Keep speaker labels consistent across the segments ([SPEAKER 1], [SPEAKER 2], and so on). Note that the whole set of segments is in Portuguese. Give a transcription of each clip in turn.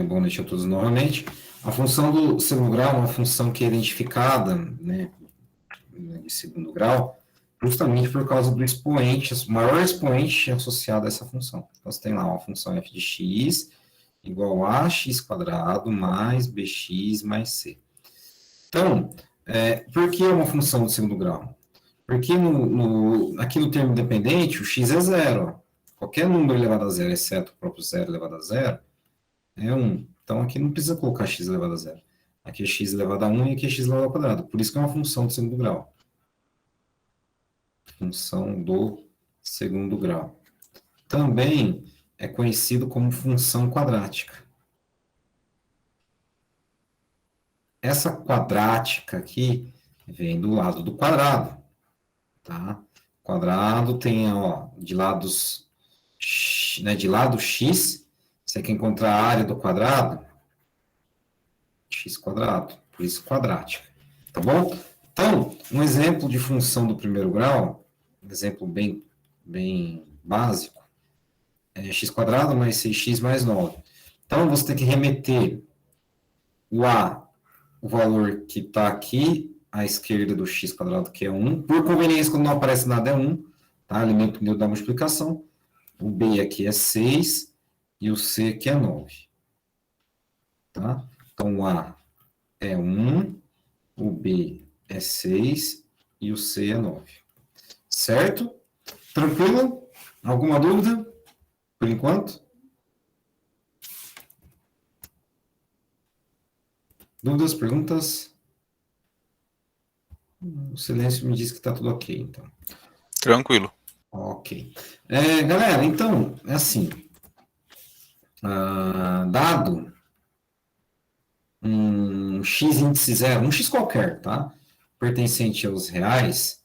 [SPEAKER 1] Boa noite a todos novamente. A função do segundo grau é uma função que é identificada, né, de segundo grau, justamente por causa do expoente, o maior expoente associado a essa função. Então, você tem lá uma função f de x igual a x quadrado mais bx mais c. Então, por que é uma função de segundo grau? Porque aqui no termo independente, o x é zero. Qualquer número elevado a zero, exceto o próprio zero elevado a zero, é 1. Então, aqui não precisa colocar x elevado a zero. Aqui é x elevado a 1 e aqui é x elevado ao quadrado. Por isso que é uma função de segundo grau. Função do segundo grau. Também é conhecido como função quadrática. Essa quadrática aqui vem do lado do quadrado. Tá? Quadrado tem, ó, de lados, né, de lado x, você quer encontrar a área do quadrado, x quadrado, por isso quadrática, tá bom? Então, um exemplo de função do primeiro grau, um exemplo bem básico, é x quadrado mais 6x mais 9. Então, você tem que remeter o valor que está aqui à esquerda do x quadrado, que é 1. Por conveniência, quando não aparece nada, é 1. Tá? Elemento da multiplicação. O b aqui é 6 e o c aqui é 9. Tá? Então, o a é 1, o b é 6 e o c é 9. Certo? Tranquilo? Alguma dúvida? Por enquanto? Dúvidas, perguntas? O silêncio me diz que está tudo ok, então.
[SPEAKER 2] Tranquilo.
[SPEAKER 1] Ok. Galera, então, é assim. Dado um x índice zero, um x qualquer, tá? Pertencente aos reais,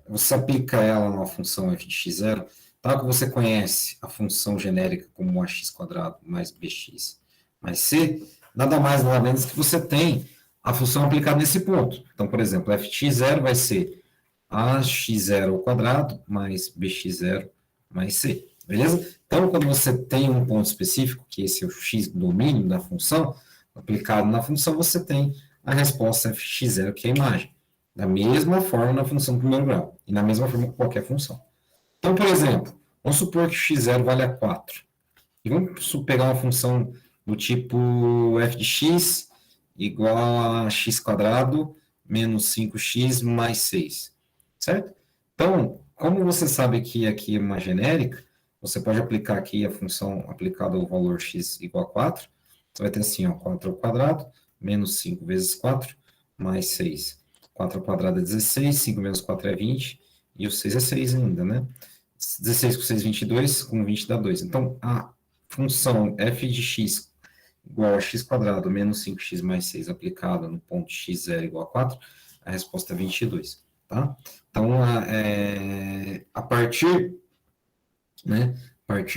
[SPEAKER 1] você aplica ela numa função f de x0, tal que você conhece a função genérica como ax quadrado mais bx mais c, nada mais nada menos que você tem a função aplicada nesse ponto. Então, por exemplo, f de x0 vai ser ax0 ao quadrado mais bx0 mais c, beleza? Então, quando você tem um ponto específico, que esse é o x domínio da função, aplicado na função, você tem a resposta f de x0, que é a imagem. Da mesma forma na função do primeiro grau, e na mesma forma com qualquer função. Então, por exemplo, vamos supor que x0 vale a 4. E vamos pegar uma função do tipo f de x igual a x quadrado menos 5x mais 6. Certo? Então, como você sabe que aqui é uma genérica, você pode aplicar aqui a função aplicada ao valor x igual a 4. Você vai ter assim, ó, 4 ao quadrado, menos 5 vezes 4, mais 6. 4 ao quadrado é 16, 5 menos 4 é 20, e o 6 é 6 ainda, né? 16 com 6, 22, com 20 dá 2. Então, a função f de x igual a x quadrado menos 5x mais 6 aplicada no ponto x0 igual a 4, a resposta é 22. Tá? Então, a partir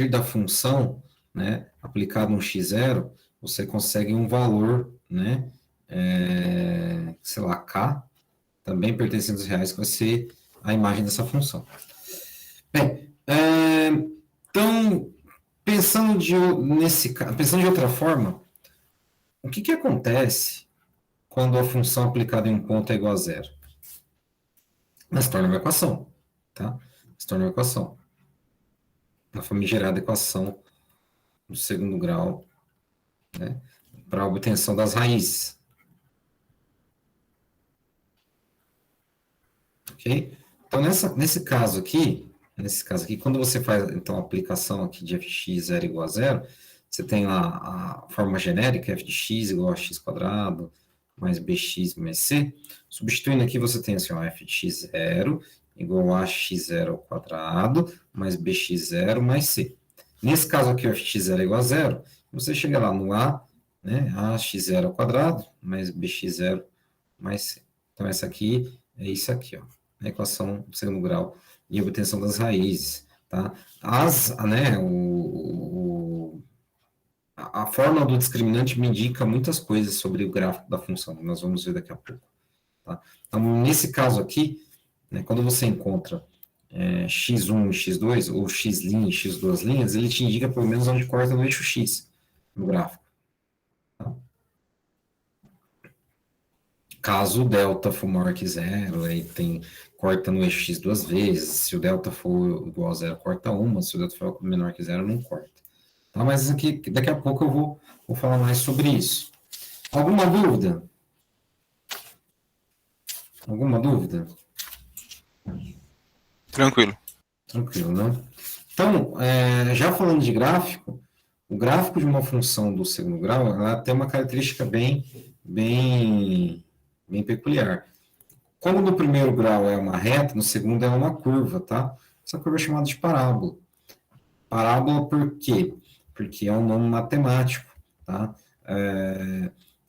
[SPEAKER 1] da função, né, aplicada no x0, você consegue um valor, né, sei lá, k, também pertencente aos reais, que vai ser a imagem dessa função. Bem, então, pensando de outra forma, o que acontece quando a função aplicada em um ponto é igual a zero? Mas se torna uma equação, tá? Se torna uma equação. Uma famigerada equação do segundo grau, né? Para a obtenção das raízes. Ok? Então, nesse caso aqui, quando você faz então a aplicação aqui de f de x 0 igual a zero, você tem lá a forma genérica, f de x igual a x quadrado mais bx mais c. Substituindo aqui, você tem assim, ó, f de x0 igual a x0 ao quadrado mais bx0 mais c. Nesse caso aqui, o f de x0 é igual a zero, você chega lá no a, né, ax0 ao quadrado mais bx0 mais c. Então, essa aqui é isso aqui, ó, a equação do segundo grau e obtenção das raízes. Tá? A fórmula do discriminante me indica muitas coisas sobre o gráfico da função, nós vamos ver daqui a pouco. Tá? Então, nesse caso aqui, né, quando você encontra x1 e x2, ou x' e x2', ele te indica pelo menos onde corta no eixo x, no gráfico. Tá? Caso o delta for maior que zero, aí corta no eixo x 2 vezes, se o delta for igual a zero, corta uma, se o delta for menor que zero, não corta. Tá? Mas aqui, daqui a pouco eu vou falar mais sobre isso. Alguma dúvida? Alguma dúvida?
[SPEAKER 2] Tranquilo.
[SPEAKER 1] Tranquilo, né? Então, já falando de gráfico, o gráfico de uma função do segundo grau, ela tem uma característica bem peculiar. Como no primeiro grau é uma reta, no segundo é uma curva, tá? Essa curva é chamada de parábola. Parábola por quê? Porque é um nome matemático, tá?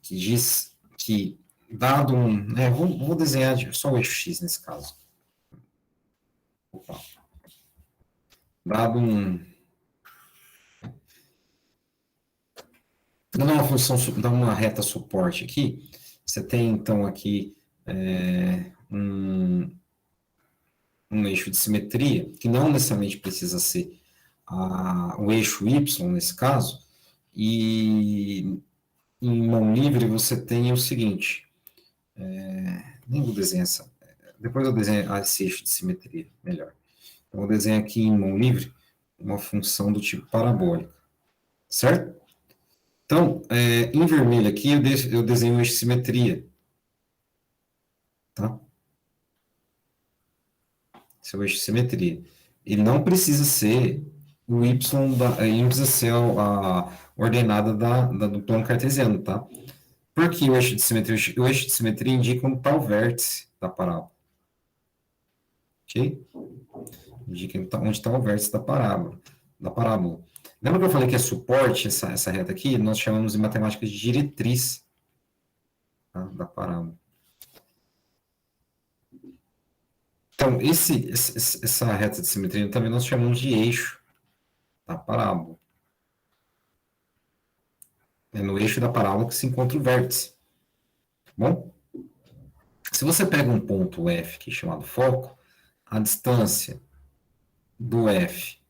[SPEAKER 1] Que diz que, dado um... vou desenhar só o eixo x nesse caso. Opa. Dado dá uma reta suporte aqui, você tem então aqui um eixo de simetria, que não necessariamente precisa ser o eixo Y nesse caso, e em mão livre você tem o seguinte, nem vou desenhar depois eu desenho esse eixo de simetria melhor. Eu vou desenhar aqui em mão livre uma função do tipo parabólica, certo? Então, em vermelho aqui eu desenho o eixo de simetria, tá? Esse é o eixo de simetria. Ele não precisa ser o y, ele não precisa ser a ordenada do plano cartesiano, tá? Por que o eixo de simetria? O eixo de simetria indica onde está o vértice da parábola. Ok? Indica onde está o vértice da parábola. Lembra que eu falei que é suporte, essa reta aqui? Nós chamamos em matemática de diretriz, tá? Da parábola. Então, essa reta de simetria também nós chamamos de eixo da parábola. É no eixo da parábola que se encontra o vértice. Tá bom? Se você pega um ponto F, que é chamado foco, a distância do F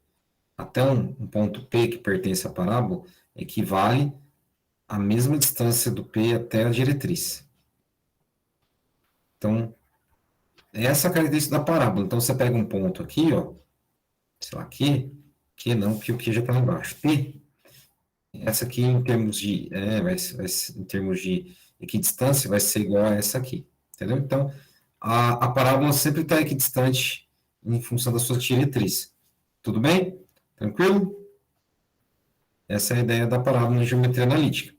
[SPEAKER 1] até um ponto P, que pertence à parábola, equivale à mesma distância do P até a diretriz. Então, essa é a característica da parábola. Então, você pega um ponto aqui, ó, sei lá, Q não, porque o Q já está lá embaixo. P, essa aqui em termos de, em termos de equidistância, vai ser igual a essa aqui. Entendeu? Então, a parábola sempre está equidistante em função da sua diretriz. Tudo bem? Tranquilo? Essa é a ideia da parábola na geometria analítica.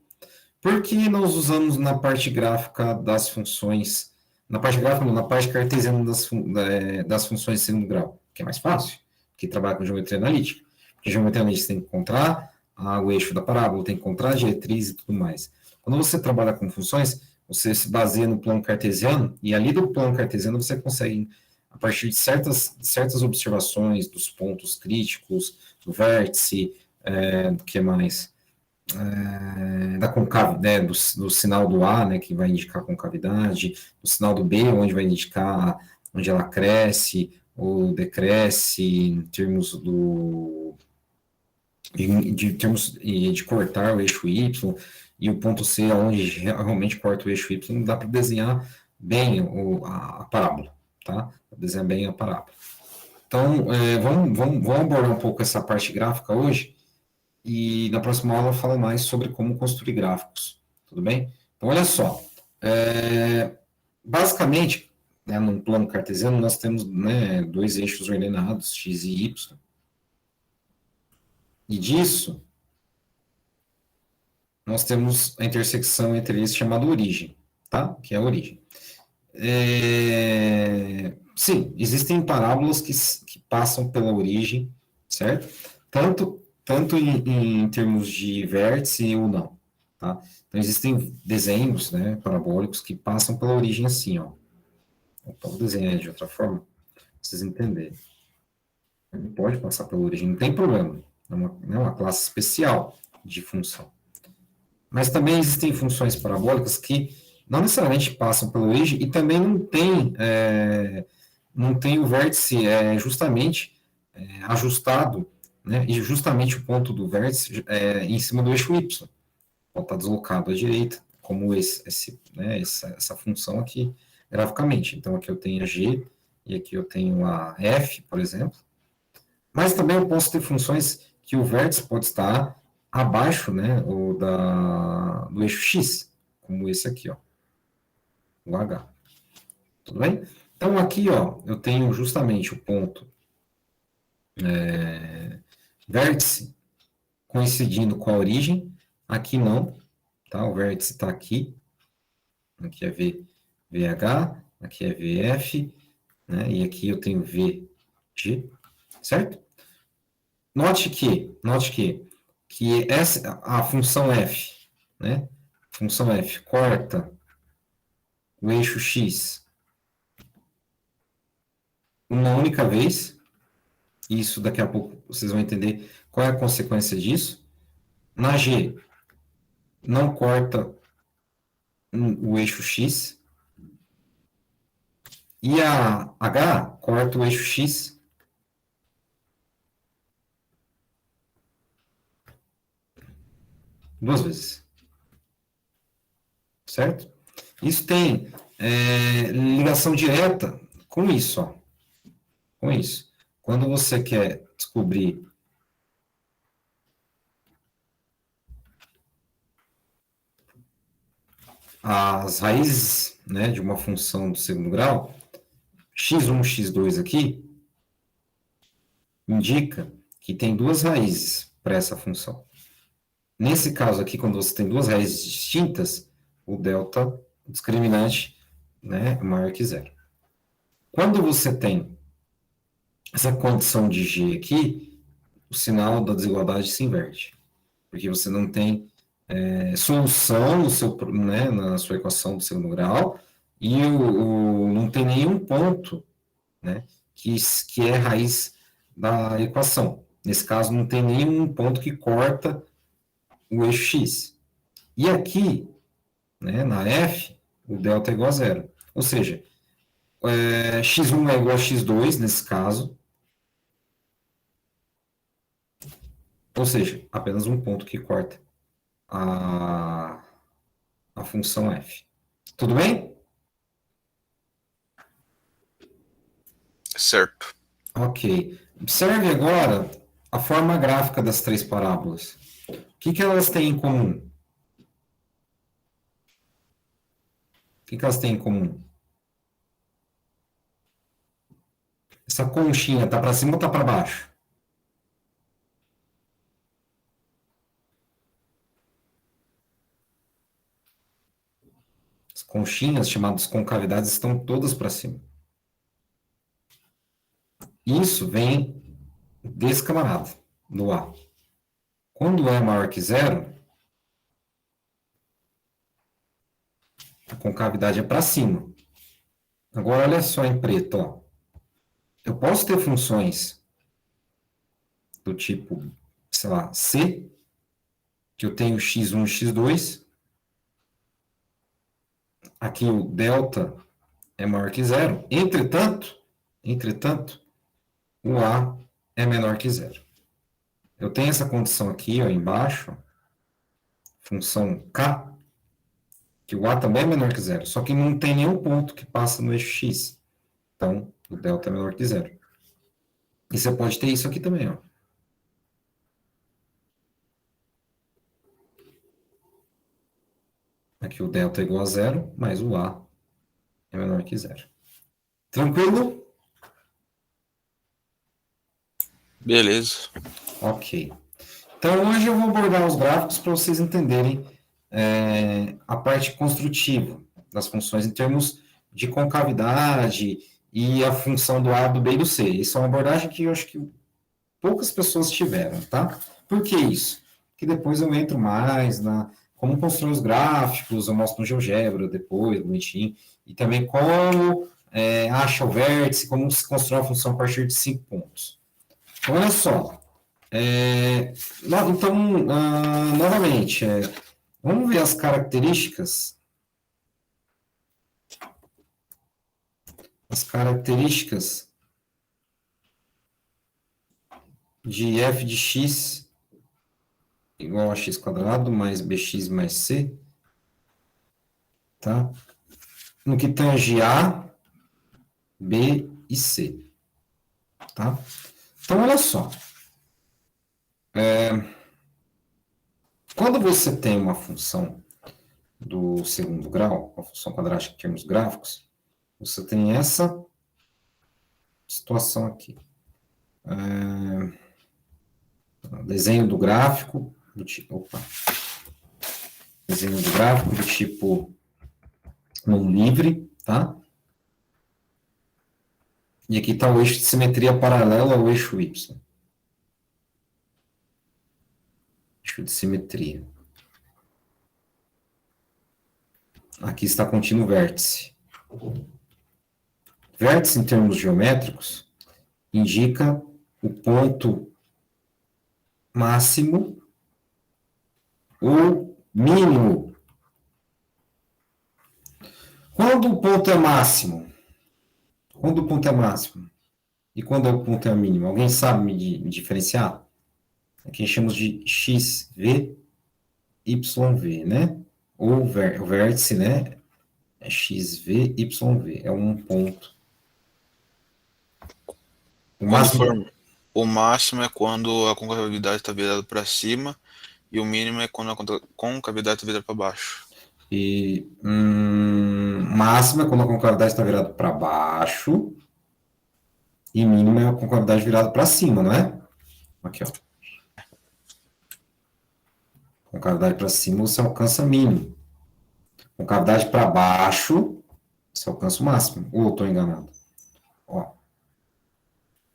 [SPEAKER 1] Por que nós usamos na parte gráfica das funções, na parte gráfica não, na parte cartesiana das funções de segundo grau? Que é mais fácil, que trabalha com geometria analítica. Porque geometria analítica tem que encontrar o eixo da parábola, tem que encontrar a diretriz e tudo mais. Quando você trabalha com funções, você se baseia no plano cartesiano, e ali do plano cartesiano você consegue, a partir de certas observações dos pontos críticos, do vértice, do que mais? Da concavidade, né, do sinal do A, né, que vai indicar a concavidade, do sinal do B, onde vai indicar onde ela cresce ou decresce, em termos de cortar o eixo Y, e o ponto C, onde realmente corta o eixo Y, dá para desenhar bem a parábola, tá? Desenhar bem a parábola. Então, vamos abordar um pouco essa parte gráfica hoje, e na próxima aula eu falo mais sobre como construir gráficos, tudo bem? Então, olha só, basicamente, né, num plano cartesiano, nós temos, né, dois eixos ordenados, x e y, e disso, nós temos a intersecção entre eles chamada origem, tá? Que é a origem. Sim, existem parábolas que passam pela origem, certo? Tanto em termos de vértice ou não, tá? Então, existem desenhos, né, parabólicos que passam pela origem assim, ó. Opa, vou desenhar de outra forma, pra vocês entenderem. Ele pode passar pela origem, não tem problema. Não é uma classe especial de função. Mas também existem funções parabólicas que não necessariamente passam pela origem e também não tem não tem o vértice justamente ajustado, né? E justamente o ponto do vértice em cima do eixo Y. Pode estar deslocado à direita, como essa função aqui graficamente. Então, aqui eu tenho a G e aqui eu tenho a F, por exemplo. Mas também eu posso ter funções que o vértice pode estar abaixo, né, do eixo X, como esse aqui, ó, o H. Tudo bem? Então, aqui, ó, eu tenho justamente o ponto vértice coincidindo com a origem. Aqui não, tá? O vértice está aqui. Aqui é VH, aqui é VF, né? E aqui eu tenho VG, certo? Note que a função f, né? Função f corta o eixo x uma única vez. Isso daqui a pouco vocês vão entender qual é a consequência disso. Na G, não corta o eixo x. E a H corta o eixo x duas vezes. Certo? Isso tem ligação direta com isso, ó. Com isso. Quando você quer descobrir as raízes, né, de uma função do segundo grau, x1, x2 aqui, indica que tem duas raízes para essa função. Nesse caso aqui, quando você tem duas raízes distintas, o delta, o discriminante, né, é maior que zero. Quando você tem essa condição de G aqui, o sinal da desigualdade se inverte. Porque você não tem solução no seu, né, na sua equação do segundo grau e não tem nenhum ponto, né, que é raiz da equação. Nesse caso, não tem nenhum ponto que corta o eixo x. E aqui, né, na f, o delta é igual a zero. Ou seja, x1 é igual a x2 nesse caso. Ou seja, apenas um ponto que corta a função f. Tudo bem?
[SPEAKER 2] Certo.
[SPEAKER 1] Ok. Observe agora a forma gráfica das três parábolas. O que elas têm em comum? O que elas têm em comum? Essa conchinha está para cima ou está para baixo? As conchinhas, chamadas concavidades, estão todas para cima. Isso vem desse camarada, do A. Quando é maior que zero, a concavidade é para cima. Agora, olha só em preto, ó. Eu posso ter funções do tipo, sei lá, C, que eu tenho x1 e x2. Aqui o delta é maior que zero. Entretanto, o A é menor que zero. Eu tenho essa condição aqui, ó, embaixo, função K, que o A também é menor que zero, só que não tem nenhum ponto que passa no eixo X. Então, o delta é menor que zero. E você pode ter isso aqui também, ó. Aqui o delta é igual a zero, mas o A é menor que zero. Tranquilo?
[SPEAKER 2] Beleza.
[SPEAKER 1] Ok. Então, hoje eu vou abordar os gráficos para vocês entenderem a parte construtiva das funções em termos de concavidade e a função do A, do B e do C. Isso é uma abordagem que eu acho que poucas pessoas tiveram, tá? Por que isso? Porque depois eu entro mais na como construir os gráficos, eu mostro no GeoGebra depois, bonitinho, e também como acha o vértice, como se constrói a função a partir de 5 pontos. Então, olha só. Então, novamente, vamos ver as características as características de f de x igual a x quadrado mais bx mais c, tá? No que tange a, b e c, tá? Então, olha só. Quando você tem uma função do segundo grau, uma função quadrática em termos gráficos, você tem essa situação aqui. Desenho do gráfico, desenho do gráfico do tipo no livre, tá? E aqui está o eixo de simetria paralelo ao eixo y. Eixo de simetria. Aqui está contínuo vértice. Vértice, em termos geométricos, indica o ponto máximo ou mínimo. Quando o ponto é máximo? Quando o ponto é máximo? E quando o ponto é mínimo? Alguém sabe me diferenciar? Aqui chamamos de XV, YV, né? Ou o vértice, né? É XV, YV. É um ponto.
[SPEAKER 2] O máximo é quando a concavidade está virada para cima e o mínimo é quando a concavidade está virada para baixo.
[SPEAKER 1] E máximo é quando a concavidade está virada para baixo e mínimo é a concavidade virada para cima, não é? Aqui, ó. Concavidade para cima você alcança mínimo. Concavidade para baixo você alcança o máximo. Ou eu estou enganado? Ó.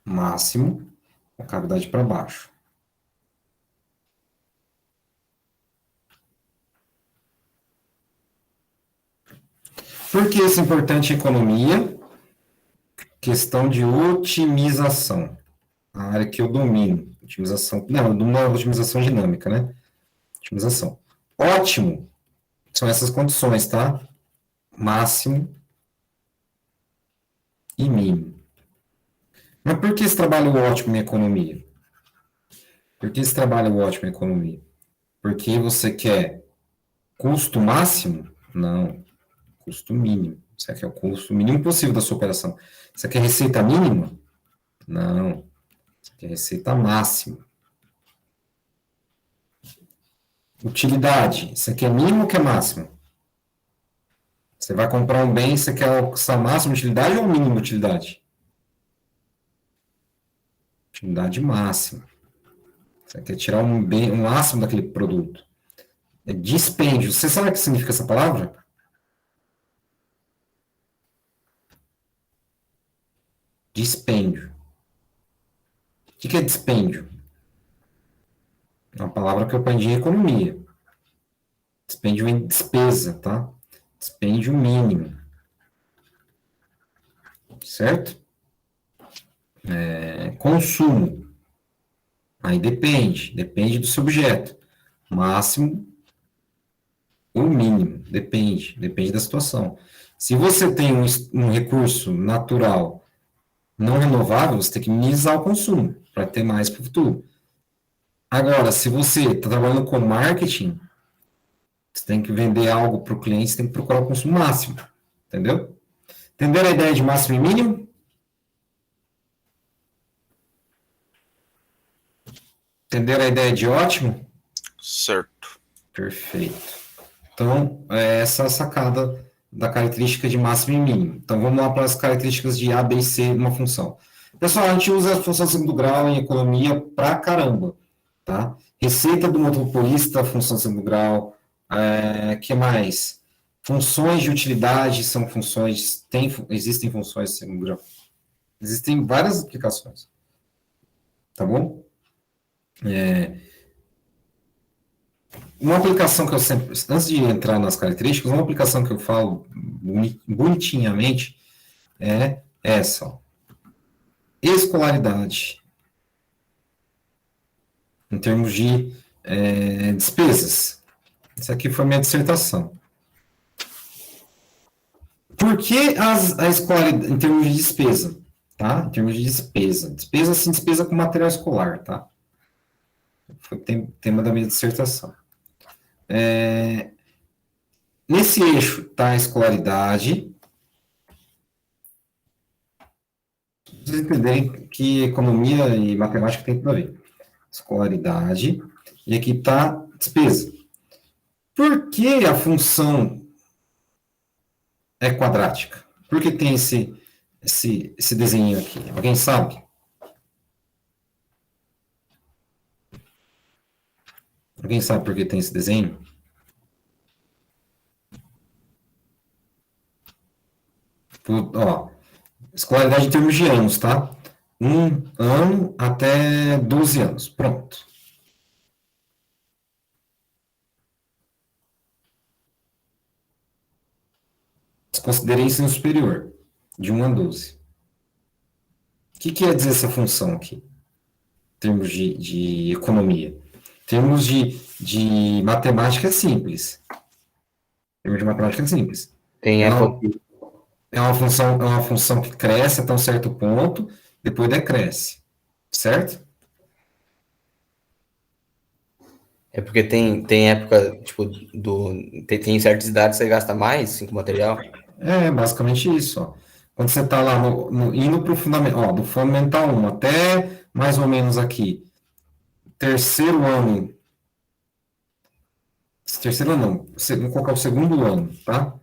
[SPEAKER 1] Máximo, concavidade para baixo. Por que isso é importante em economia? Questão de otimização. A área que eu domino. Otimização. Não, não é otimização dinâmica, né? Otimização. Ótimo. São essas condições, tá? Máximo e mínimo. Mas por que esse trabalho ótimo em economia? Por que esse trabalho ótimo em economia? Porque você quer custo máximo? Não. Custo mínimo. Você quer o custo mínimo possível da sua operação. Você quer receita mínima? Não. Você quer receita máxima. Utilidade. Você quer mínimo ou quer máximo? Você vai comprar um bem, você quer a máxima utilidade ou mínima utilidade? Utilidade máxima. Você quer tirar um máximo daquele produto. É dispêndio. Você sabe o que significa essa palavra? Dispêndio. O que é dispêndio? É uma palavra que eu aprendi em economia. Dispêndio vem de despesa, tá? Dispêndio mínimo. Certo? Consumo. Aí depende do seu objeto. Máximo ou mínimo, depende da situação. Se você tem um recurso natural não renovável, você tem que minimizar o consumo para ter mais para o futuro. Agora, se você está trabalhando com marketing, você tem que vender algo para o cliente, você tem que procurar o consumo máximo, entendeu? Entenderam a ideia de máximo e mínimo? Entenderam a ideia de ótimo?
[SPEAKER 2] Certo.
[SPEAKER 1] Perfeito. Então, essa é a sacada da característica de máximo e mínimo. Então, vamos lá para as características de A, B e C numa função. Pessoal, a gente usa a função de segundo grau em economia pra caramba, tá? Receita do monopolista, função de segundo grau. Que mais? Funções de utilidade são funções... Existem funções de segundo grau. Existem várias aplicações. Tá bom? Uma aplicação que eu sempre, antes de entrar nas características, uma aplicação que eu falo bonitinhamente é essa, ó. Escolaridade, em termos de despesas. Essa aqui foi minha dissertação. Por que a escolaridade, em termos de despesa, tá? Em termos de despesa. Despesa, assim, despesa com material escolar, tá? Foi o tema da minha dissertação. Nesse eixo está a escolaridade. Vocês entenderem que economia e matemática tem tudo a ver. Escolaridade. E aqui está despesa. Por que a função é quadrática? Por que tem esse desenho aqui? Alguém sabe? Alguém sabe por que tem esse desenho? Ó, escolaridade em termos de anos, tá? 1 ano até 12 anos. Pronto. Considerei ensino superior, de 1 a 12. O que quer dizer essa função aqui? Em termos de economia. Em termos de matemática simples. Em termos de matemática simples.
[SPEAKER 3] Tem época.
[SPEAKER 1] É uma função que cresce até um certo ponto, depois decresce. Certo?
[SPEAKER 3] É porque tem época, tipo, tem certas idades que você gasta mais, assim, com material.
[SPEAKER 1] É basicamente isso. Ó. Quando você está lá indo para o fundamental, do fundamental 1 até mais ou menos aqui, terceiro ano. Terceiro ano não, vou colocar o segundo ano, tá?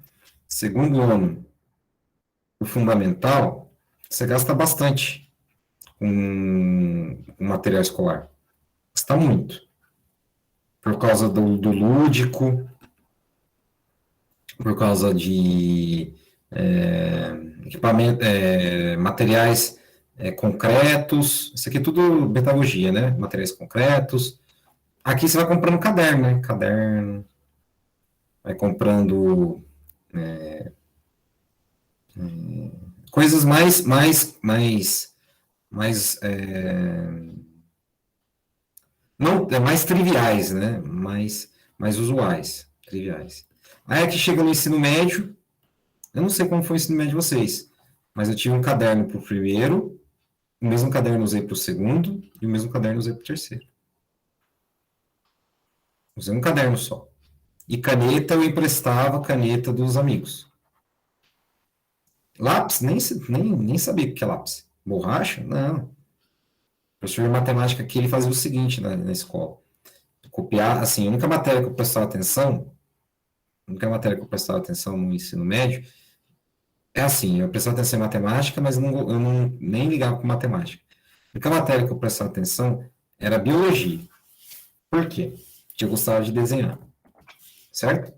[SPEAKER 1] Segundo ano do fundamental, você gasta bastante com material escolar. Gasta muito. Por causa do lúdico, por causa de equipamento, materiais concretos. Isso aqui é tudo pedagogia, né? Materiais concretos. Aqui você vai comprando caderno, né? Caderno. Vai comprando coisas não, mais triviais, né? Mais usuais, triviais. Aí aqui chega no ensino médio, eu não sei como foi o ensino médio de vocês, mas eu tive um caderno para o primeiro, o mesmo caderno usei para o segundo, e o mesmo caderno usei para o terceiro. Usei um caderno só. E caneta, eu emprestava caneta dos amigos. Lápis, nem sabia o que é lápis. Borracha? Não. O professor de matemática aqui, ele fazia o seguinte na escola. Copiar, assim, a única matéria que eu prestava atenção, no ensino médio, é assim, eu prestava atenção em matemática, mas eu não nem ligava com matemática. A única matéria que eu prestava atenção era biologia. Por quê? Porque eu gostava de desenhar. Certo?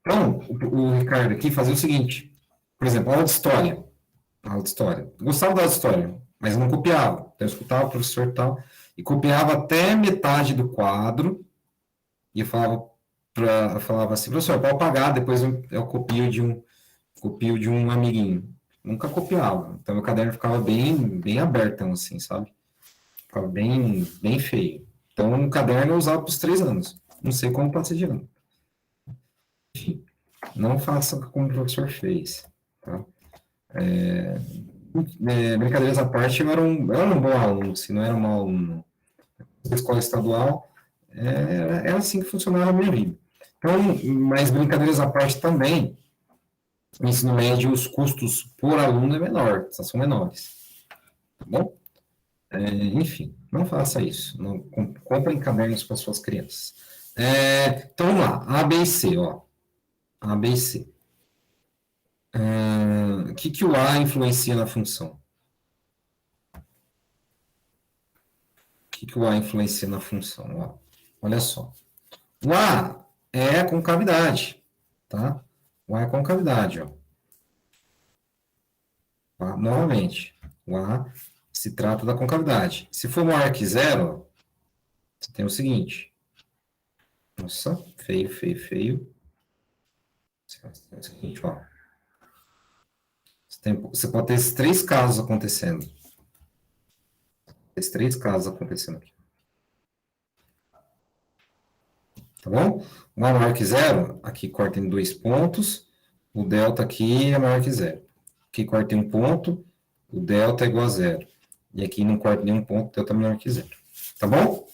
[SPEAKER 1] Então, o Ricardo aqui fazia o seguinte, por exemplo, aula de história. Aula de história. Eu gostava da aula de história, mas eu não copiava. Então, eu escutava o professor e tal, e copiava até metade do quadro, e eu falava assim, professor, pode pagar, depois eu copio de um amiguinho. Nunca copiava. Então, meu caderno ficava bem aberto, assim, sabe? Ficava bem feio. Então, um caderno eu usava para os 3 anos. Não sei como passei de ano. Enfim, não faça como o professor fez. Tá? Brincadeiras à parte, eu era um bom aluno, se não era um mau aluno. Na escola estadual, era assim que funcionava a minha vida. Então, mas brincadeiras à parte também, no ensino médio, os custos por aluno é menor, são menores. Tá bom? Enfim, não faça isso. Não, comprem cadernos para suas crianças. Então, vamos lá. A, B e C, ó. A, B e C. O que o A influencia na função? O que o A influencia na função? Ó, olha só. O A é a concavidade, tá? O A é a concavidade, ó. Novamente, o A se trata da concavidade. Se for maior que zero, ó, você tem o seguinte. Nossa, feio, feio, feio. Você tem o seguinte, ó. Você pode ter esses 3 casos acontecendo. Esses 3 casos acontecendo aqui. Tá bom? O A maior que zero, aqui corta em 2 pontos. o delta aqui é maior que zero. Aqui corta em um ponto, o delta é igual a zero. E aqui não corta nenhum ponto, o delta é menor que zero. Tá bom?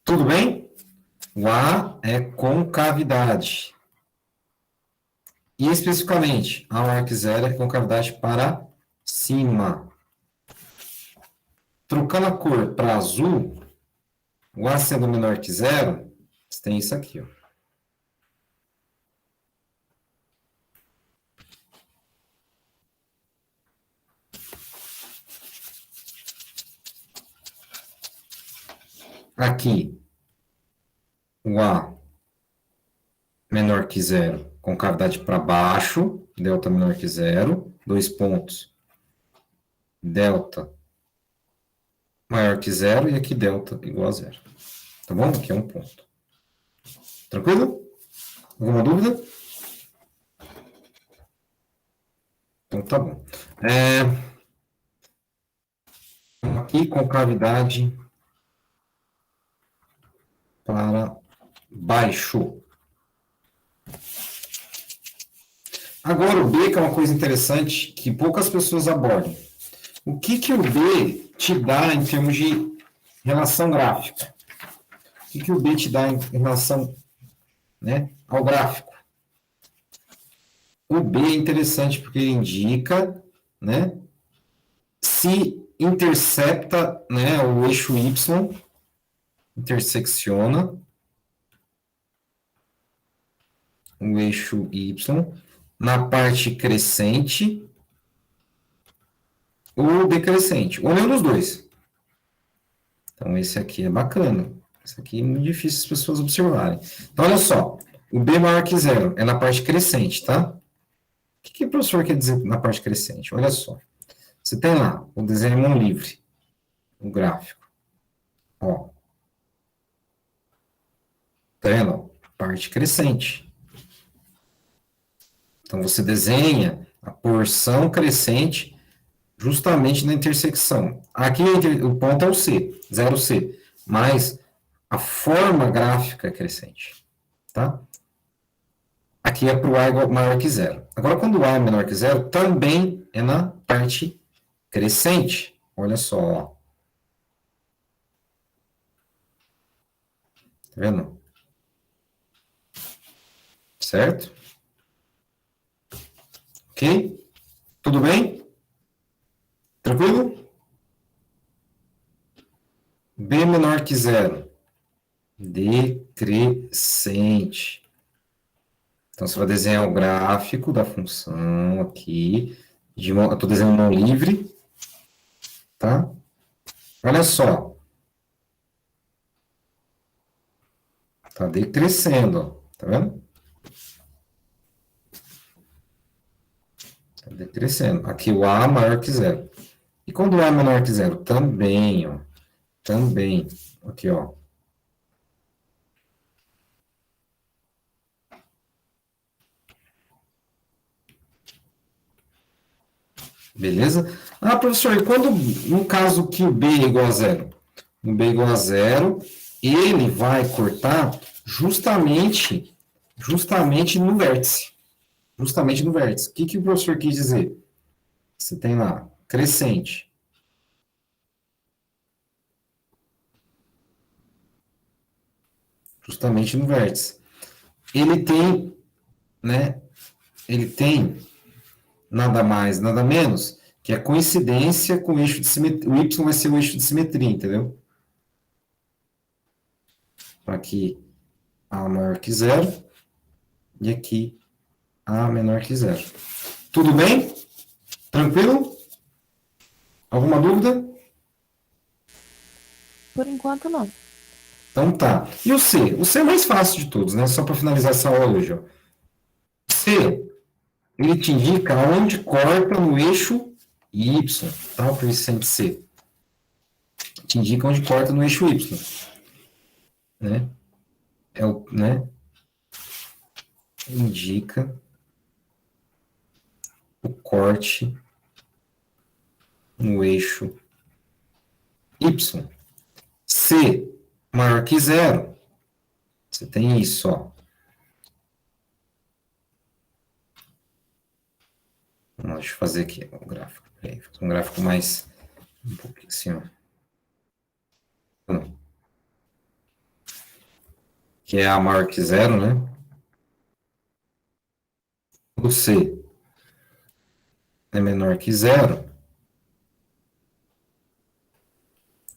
[SPEAKER 1] Tudo bem? O A é concavidade. E especificamente, A maior que zero é concavidade para cima. Trocando a cor para azul, o A sendo menor que zero, você tem isso aqui, ó. Aqui, o A menor que zero, concavidade para baixo, delta menor que zero, 2 pontos, delta maior que zero, e aqui delta igual a zero. Tá bom? Aqui é um ponto. Tranquilo? Alguma dúvida? Então tá bom. Aqui, concavidade para baixo. Agora o B, que é uma coisa interessante que poucas pessoas abordam. O que o B te dá em termos de relação gráfica? O que o B te dá em relação, né, ao gráfico? O B é interessante porque ele indica, né, se intercepta, né, o eixo Y, intersecciona o eixo Y na parte crescente ou decrescente, ou nenhum dos dois. Então, esse aqui é bacana. Esse aqui é muito difícil as pessoas observarem. Então, olha só. O B maior que zero é na parte crescente, tá? O que o professor quer dizer na parte crescente? Olha só. Você tem lá o desenho em mão livre, o gráfico. Ó. Tá vendo? Parte crescente. Então, você desenha a porção crescente justamente na intersecção. Aqui o ponto é o C, 0C. Mas a forma gráfica é crescente. Tá? Aqui é para o A maior que zero. Agora, quando o A é menor que zero, também é na parte crescente. Olha só. Tá vendo? Certo? Ok? Tudo bem? Tranquilo? B menor que zero. Decrescente. Então, você vai desenhar o gráfico da função aqui. Eu estou desenhando mão livre. Tá? Olha só. Está decrescendo, ó. Tá vendo? Está decrescendo. Aqui o A maior que zero. E quando o A é menor que zero? Também, ó. Também. Aqui, ó. Beleza? Ah, professor, e quando, no caso que o B é igual a zero? No B é igual a zero, ele vai cortar justamente no vértice. Justamente no vértice. O que o professor quis dizer? Você tem lá, crescente. Justamente no vértice. Ele tem, né? Ele tem nada mais, nada menos que a coincidência com o eixo de simetria. O Y vai ser o eixo de simetria, entendeu? Aqui, A maior que zero. E aqui, A menor que zero. Tudo bem? Tranquilo? Alguma dúvida?
[SPEAKER 4] Por enquanto, não.
[SPEAKER 1] Então tá. E o C? O C é o mais fácil de todos, né? Só para finalizar essa aula hoje, ó. C, ele te indica onde corta no eixo Y, tá? O coeficiente C. Te indica onde corta no eixo Y. Né? É o, né? Indica o corte no eixo Y. C maior que zero. Você tem isso, ó. deixa eu fazer aqui o gráfico. Peraí, fazer um gráfico mais, um pouquinho assim, ó. Que é A maior que zero, né? Quando C é menor que zero,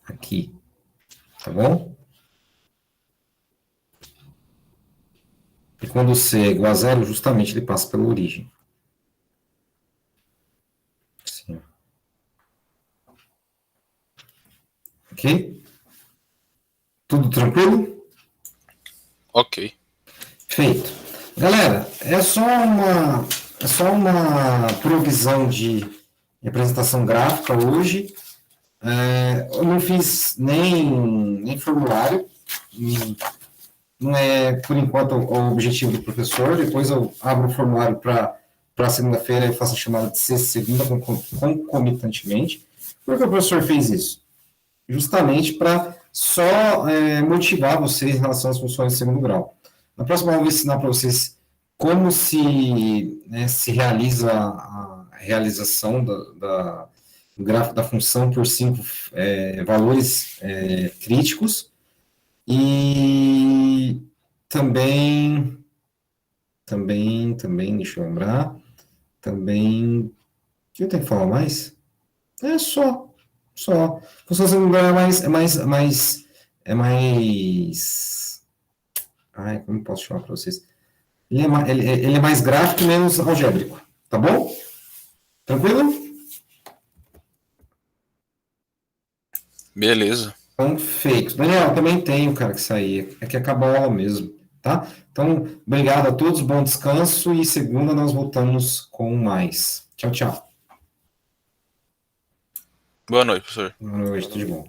[SPEAKER 1] aqui, tá bom? E quando C é igual a zero, justamente ele passa pela origem. Assim, ó. Ok? Tudo tranquilo?
[SPEAKER 2] Ok.
[SPEAKER 1] Feito. Galera, é só uma provisão de representação gráfica hoje. Eu não fiz nem formulário. Não é, por enquanto, o objetivo do professor. Depois eu abro o formulário para segunda-feira e faço a chamada de sexta e segunda concomitantemente. Por que o professor fez isso? Justamente para só motivar vocês em relação às funções de segundo grau. Na próxima, eu vou ensinar para vocês como se realiza a realização do gráfico da função por 5 valores críticos. E também, deixa eu lembrar, também, o que eu tenho que falar mais? É só. Função de segundo grau é mais, ai, como eu posso chamar para vocês? Ele é mais gráfico e menos algébrico, tá bom? Tranquilo?
[SPEAKER 2] Beleza.
[SPEAKER 1] Então, feito. Daniel, também tenho, cara, que sair. É que acabou a aula mesmo, tá? Então, obrigado a todos, bom descanso e segunda nós voltamos com mais. Tchau, tchau.
[SPEAKER 2] Boa noite, professor.
[SPEAKER 1] Boa noite, tudo de bom.